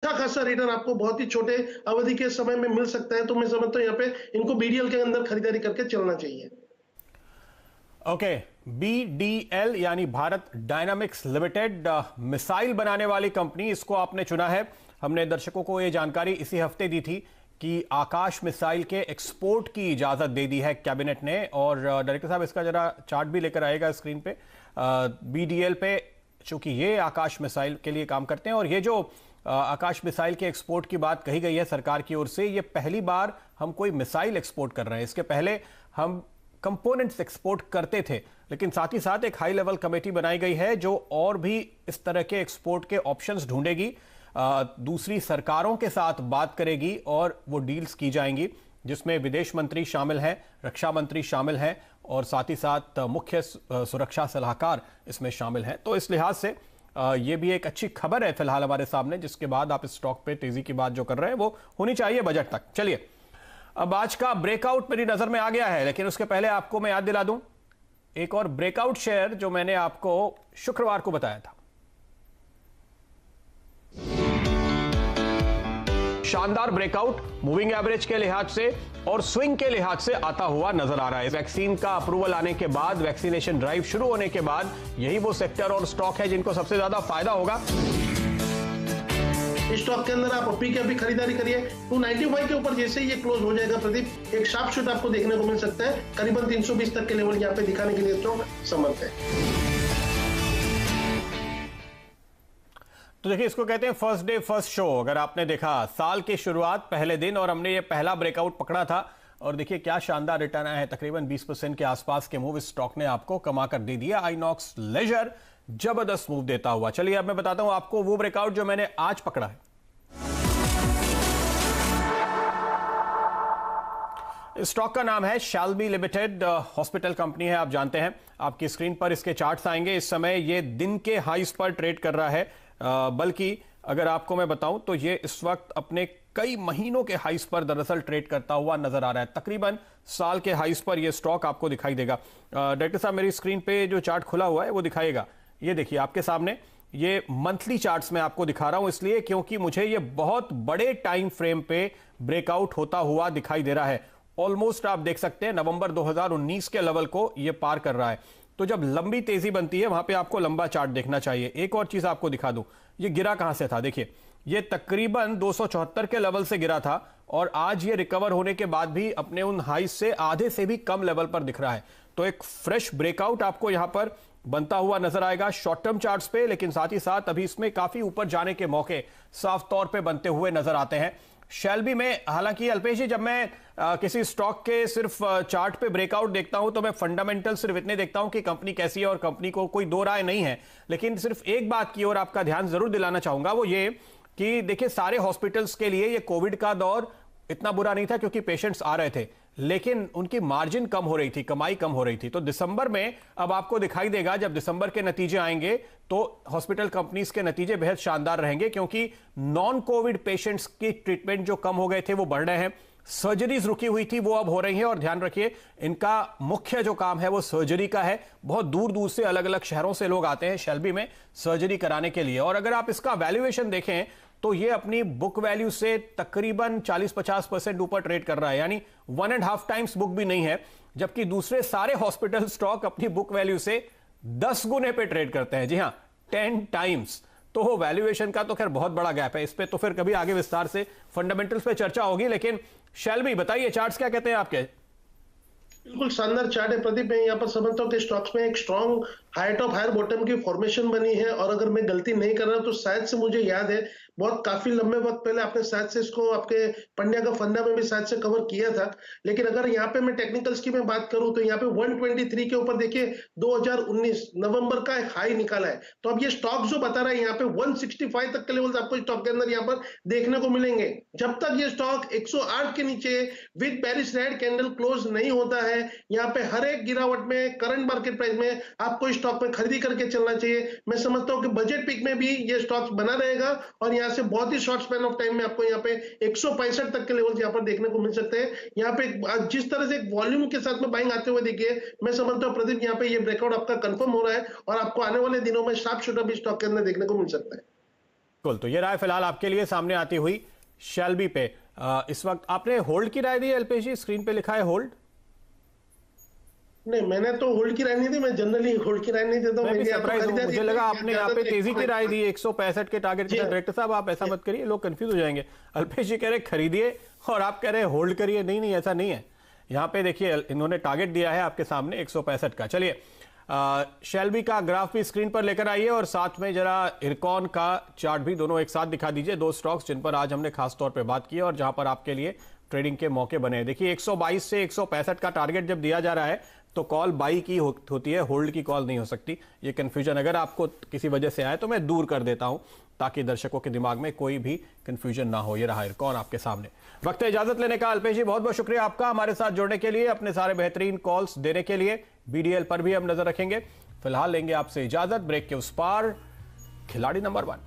अच्छा खासा रिटर्न आपको बहुत ही छोटे अवधि के समय में मिल सकता है। तो मैं समझता हूँ यहाँ पे इनको बीडीएल के अंदर खरीदारी करके चलना चाहिए। ओके, बीडीएल यानी भारत डायनामिक्स लिमिटेड, मिसाइल बनाने वाली कंपनी, इसको आपने चुना है। हमने दर्शकों को यह जानकारी इसी हफ्ते दी थी कि आकाश मिसाइल के एक्सपोर्ट की इजाजत दे दी है कैबिनेट ने। और डायरेक्टर साहब इसका जरा चार्ट भी लेकर आएगा स्क्रीन पे। बीडीएल पे चूंकि ये आकाश मिसाइल के लिए काम करते हैं, और ये जो आकाश मिसाइल के एक्सपोर्ट की बात कही गई है सरकार की ओर से, ये पहली बार हम कोई मिसाइल एक्सपोर्ट कर रहे हैं। इसके पहले हम कंपोनेंट्स एक्सपोर्ट करते थे, लेकिन साथ ही साथ एक हाई लेवल कमेटी बनाई गई है जो और भी इस तरह के एक्सपोर्ट के ऑप्शंस ढूंढेगी, दूसरी सरकारों के साथ बात करेगी और वो डील्स की जाएंगी, जिसमें विदेश मंत्री शामिल हैं, रक्षा मंत्री शामिल हैं, और साथ ही साथ मुख्य सुरक्षा सलाहकार इसमें शामिल हैं। तो इस लिहाज से ये भी एक अच्छी खबर है फिलहाल हमारे सामने, जिसके बाद आप इस स्टॉक पे तेजी की बात जो कर रहे हैं वो होनी चाहिए बजट तक। चलिए, अब आज का ब्रेकआउट मेरी नजर में आ गया है, लेकिन उसके पहले आपको मैं याद दिला दूं एक और ब्रेकआउट शेयर जो मैंने आपको शुक्रवार को बताया था। शानदार ब्रेकआउट मूविंग एवरेज के लिहाज से और स्विंग के लिहाज से आता हुआ नजर आ रहा है। वैक्सीन का अप्रूवल आने के बाद, वैक्सीनेशन ड्राइव शुरू होने के बाद, यही वो सेक्टर और स्टॉक है जिनको सबसे ज्यादा फायदा होगा। इस स्टॉक के अंदर आप अभी के अभी खरीदारी करिए। 295 के ऊपर जैसे ही ये क्लोज हो जाएगा प्रदीप, एक शार्प शूट आपको देखने को मिल सकता है। करीबन 320 तक के लेवल यहाँ पे दिखाने के लिए स्टॉक समर्थ है। तो देखिए, इसको कहते हैं फर्स्ट डे फर्स्ट शो। अगर आपने देखा साल की शुरुआत पहले दिन और हमने ये पहला ब्रेकआउट पकड़ा था, और देखिए क्या शानदार रिटर्न आया है। तकरीबन 20% के आसपास के मूव इस स्टॉक ने आपको कमा कर दे दिया। आइनॉक्स लेजर जबरदस्त मूव देता हुआ। चलिए अब मैं बताता हूं आपको वो ब्रेकआउट जो मैंने आज पकड़ा है। इस स्टॉक का नाम है शैल्बी लिमिटेड, हॉस्पिटल कंपनी है, आप जानते हैं। आपकी स्क्रीन पर इसके चार्ट्स आएंगे। इस समय ये दिन के हाईस पर ट्रेड कर रहा है, बल्कि अगर आपको मैं बताऊं तो ये इस वक्त अपने कई महीनों के हाईस पर दरअसल ट्रेड करता हुआ नजर आ रहा है। तकरीबन साल के हाईस पर यह स्टॉक आपको दिखाई देगा। डायरेक्टर साहब, मेरी स्क्रीन पे जो चार्ट खुला हुआ है वो दिखाएगा। ये देखिए आपके सामने, ये मंथली चार्ट्स में आपको दिखा रहा हूं इसलिए क्योंकि मुझे ये बहुत बड़े टाइम फ्रेम पे ब्रेकआउट होता हुआ दिखाई दे रहा है। ऑलमोस्ट आप देख सकते हैं नवंबर 2019 के लेवल को ये पार कर रहा है। तो जब लंबी तेजी बनती है वहां पे आपको लंबा चार्ट देखना चाहिए। एक और चीज आपको दिखा दूं, ये गिरा कहां से था। देखिए, ये तकरीबन 274 के लेवल से गिरा था, और आज ये रिकवर होने के बाद भी अपने उन हाई से आधे से भी कम लेवल पर दिख रहा है। तो एक फ्रेश ब्रेकआउट आपको यहां पर बनता हुआ नजर आएगा शॉर्ट टर्म चार्ट्स पे, लेकिन साथ ही साथ अभी इसमें काफी ऊपर जाने के मौके साफ तौर पे बनते हुए नजर आते हैं। शैल्बी में हालांकि अल्पेश जी, जब मैं किसी स्टॉक के सिर्फ चार्ट पे ब्रेकआउट देखता हूं तो मैं फंडामेंटल सिर्फ इतने देखता हूं कि कंपनी कैसी है, और कंपनी को कोई दो राय नहीं है। लेकिन सिर्फ एक बात की ओर आपका ध्यान जरूर दिलाना चाहूंगा, वो ये कि देखिए सारे हॉस्पिटल्स के लिए ये कोविड का दौर इतना बुरा नहीं था क्योंकि पेशेंट्स आ रहे थे, लेकिन उनकी मार्जिन कम हो रही थी, कमाई कम हो रही थी। तो दिसंबर में अब आपको दिखाई देगा, जब दिसंबर के नतीजे आएंगे तो हॉस्पिटल कंपनीज के नतीजे बेहद शानदार रहेंगे, क्योंकि नॉन कोविड पेशेंट्स की ट्रीटमेंट जो कम हो गए थे वो बढ़ रहे हैं। सर्जरीज रुकी हुई थी वो अब हो रही हैं, और ध्यान रखिए इनका मुख्य जो काम है वो सर्जरी का है। बहुत दूर दूर से अलग अलग शहरों से लोग आते हैं शैल्बी में सर्जरी कराने के लिए। और अगर आप इसका वैल्यूएशन देखें तो ये अपनी बुक वैल्यू से तकरीबन 40-50% ऊपर ट्रेड कर रहा है, यानी 1.5 टाइम्स बुक भी नहीं है, जबकि दूसरे सारे हॉस्पिटल स्टॉक अपनी बुक वैल्यू से 10 गुने पे ट्रेड करते हैं। जी हां, 10 टाइम्स। तो वैल्यूएशन का तो खैर बहुत बड़ा गैप है। इस पे तो फिर कभी आगे विस्तार से फंडामेंटल्स पे चर्चा होगी, लेकिन शैल्बी बताइए चार्ट्स क्या कहते हैं आपके। बिल्कुल शानदार चार्ट है प्रदीप। मैं यहाँ पर समझता हूँ कि स्टॉक्स में एक strong high top higher bottom की फॉर्मेशन बनी है, और अगर मैं गलती नहीं कर रहा तो शायद से मुझे याद है बहुत काफी लंबे वक्त पहले आपने शायद से इसको आपके पंड्या का फंडा में भी शायद से कवर किया था। लेकिन अगर यहाँ पे मैं टेक्निकल्स की मैं बात करूं तो यहाँ पे 123 के ऊपर देखिए 2019 नवंबर का एक हाई निकाला है। तो अब ये स्टॉक जो बता रहा है यहाँ पे 165 तक के लेवल्स आपको स्टॉक के अंदर यहाँ पर देखने को मिलेंगे। जब तक ये स्टॉक 108 के नीचे with bearish red candle close नहीं होता है, यहाँ पे हर एक गिरावट में करंट मार्केट प्राइस में आपको स्टॉक में खरीदी करके चलना चाहिए। मैं समझता हूं कि बजट पीक में भी ये स्टॉक बना रहेगा, और यहाँ से बहुत ही शॉर्ट स्पैन ऑफ टाइम में आपको यहाँ पे 165 तक के लेवल्स यहाँ पर देखने को मिल सकते हैं। यहाँ पे जिस तरह से एक वॉल्यूम के साथ में बाइंग आते हुए देखिए, मैं समझता हूं प्रदीप यहाँ पे ये ब्रेकआउट आपका कंफर्म हो रहा है, और आपको आने वाले दिनों में शार्प शूट अप स्टॉक के अंदर देखने को मिल सकता है। बिल्कुल, तो ये राय फिलहाल आपके लिए सामने आती हुई शैल्बी पे। इस वक्त आपने होल्ड की राय दी, अल्पेश जी, स्क्रीन पे लिखा है होल्ड। नहीं, मैंने तो होल्ड की राय नहीं दी, मैं जनरली होल्ड की राय नहीं देता हूं। मैं भी सरप्राइज हूं, मुझे लगा आपने यहाँ पे तेजी की राय दी 165 के टारगेट के साथ। डायरेक्टर साहब आप ऐसा मत करिए, लोग कंफ्यूज हो जाएंगे। अल्पेश जी कह रहे खरीदिए और आप कह रहे होल्ड करिए। नहीं नहीं, ऐसा नहीं है। यहाँ पे देखिए इन्होंने टारगेट दिया है आपके सामने 165 का। चलिए शैल्बी का ग्राफ भी स्क्रीन पर लेकर आइए और साथ में जरा इरकॉन का चार्ट भी दोनों एक साथ दिखा दीजिए। दो स्टॉक्स जिन पर आज हमने खास तौर पे बात की और जहां पर आपके लिए ट्रेडिंग के मौके बने। देखिए 122 से 165 का टारगेट जब दिया जा रहा है तो कॉल बाई की होती है, होल्ड की कॉल नहीं हो सकती। ये कंफ्यूजन अगर आपको किसी वजह से आए तो मैं दूर कर देता हूं ताकि दर्शकों के दिमाग में कोई भी कंफ्यूजन ना हो। ये रहा इरकॉन आपके सामने। वक्त है इजाजत लेने का। अल्पेश जी बहुत बहुत शुक्रिया आपका हमारे साथ जुड़ने के लिए, अपने सारे बेहतरीन कॉल्स देने के लिए। बीडीएल पर भी हम नजर रखेंगे। फिलहाल लेंगे आपसे इजाजत, ब्रेक के उस पार खिलाड़ी नंबर 1।